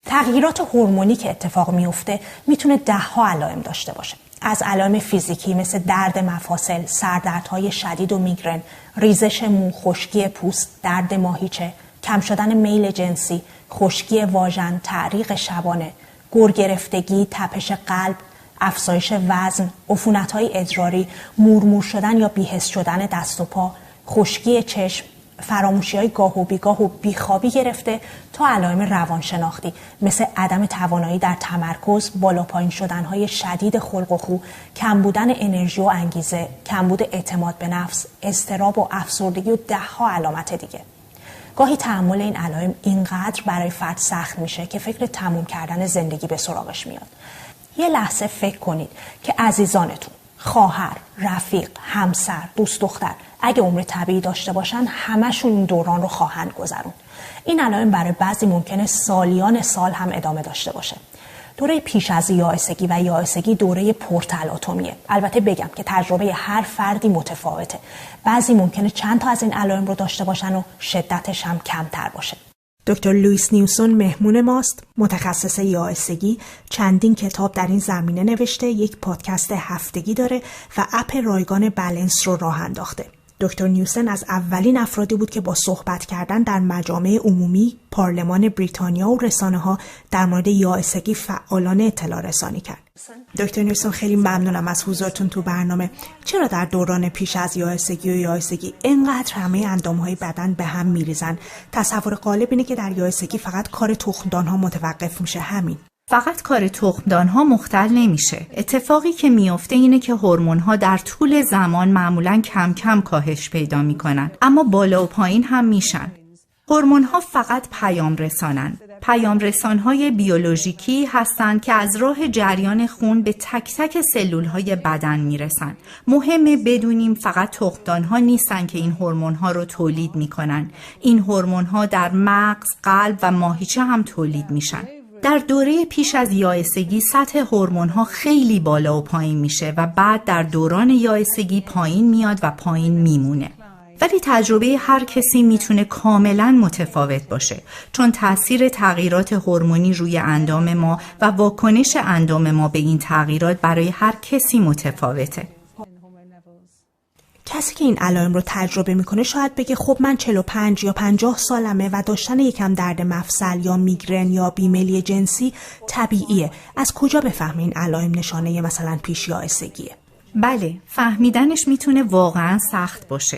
تغییرات هورمونی که اتفاق میفته میتونه 10 ها علائم داشته باشه. از علائم فیزیکی مثل درد مفاصل، سردردهای شدید و میگرن، ریزش مو، خشکی پوست، درد ماهیچه، کم شدن میل جنسی، خشکی واژن، تعریق شبانه، گرگرفتگی، تپش قلب، افزایش وزن، عفونت‌های ادراری، مورمور شدن یا بی‌حس شدن دست و پا، خشکی چشم، فراموشی‌های گاه و بیگاه و بیخوابی گرفته تا علائم روانشناختی مثل عدم توانایی در تمرکز، بالا پایین شدن‌های شدید خلق و خو، کم بودن انرژی و انگیزه، کمبود اعتماد به نفس، اضطراب و افسردگی و 10 ها علامت دیگه. گاهی تحمل این علائم اینقدر برای فرد سخت میشه که فکر تموم کردن زندگی به سراغش میاد. یه لحظه فکر کنید که عزیزانتون، خواهر، رفیق، همسر، دوست دختر اگه عمر طبیعی داشته باشن همشون این دوران رو خواهند گذرون. این علائم برای بعضی ممکنه سالیان سال هم ادامه داشته باشه. دوره پیش از یائسگی و یائسگی دوره پرتلاطمیه. البته بگم که تجربه هر فردی متفاوته. بعضی ممکنه چند تا از این علائم رو داشته باشن و شدتش هم کمتر باشه. دکتر لوئیس نیوسون مهمون ماست، متخصص یائسگی، چندین کتاب در این زمینه نوشته، یک پادکست هفتگی داره و اپ رایگان بالانس رو راه انداخته. دکتر نیوسن از اولین افرادی بود که با صحبت کردن در مجامع عمومی، پارلمان بریتانیا و رسانه‌ها در مورد یائسگی فعالانه اطلاع رسانی کرد. دکتر نیوسن خیلی ممنونم از حضورتون تو برنامه. چرا در دوران پیش از یائسگی و یائسگی اینقدر همه اندام‌های بدن به هم میریزن؟ تصور غالب اینه که در یائسگی فقط کار تخمدان‌ها متوقف میشه. همین. فقط کار تخمدان‌ها مختل نمیشه. اتفاقی که میفته اینه که هورمون‌ها در طول زمان معمولاً کم کم کاهش پیدا میکنن، اما بالا و پایین هم میشن. هورمون‌ها فقط پیام رسانن. پیام رسان‌های بیولوژیکی هستند که از راه جریان خون به تک تک سلول‌های بدن میرسن. مهمه بدونیم فقط تخمدان‌ها نیستن که این هورمون‌ها رو تولید میکنن. این هورمون‌ها در مغز، قلب و ماهیچه هم تولید میشن. در دوره پیش از یائسگی سطح هورمون‌ها خیلی بالا و پایین میشه و بعد در دوران یائسگی پایین میاد و پایین میمونه. ولی تجربه هر کسی میتونه کاملا متفاوت باشه، چون تأثیر تغییرات هورمونی روی اندام ما و واکنش اندام ما به این تغییرات برای هر کسی متفاوته. کسی که این علائم رو تجربه میکنه شاید بگه خب من 45 یا 50 سالمه و داشتن یکم درد مفصل یا میگرن یا بیمیلی جنسی طبیعیه. از کجا بفهمه این علائم نشانه مثلا پیش یائسگیه؟ بله، فهمیدنش میتونه واقعا سخت باشه.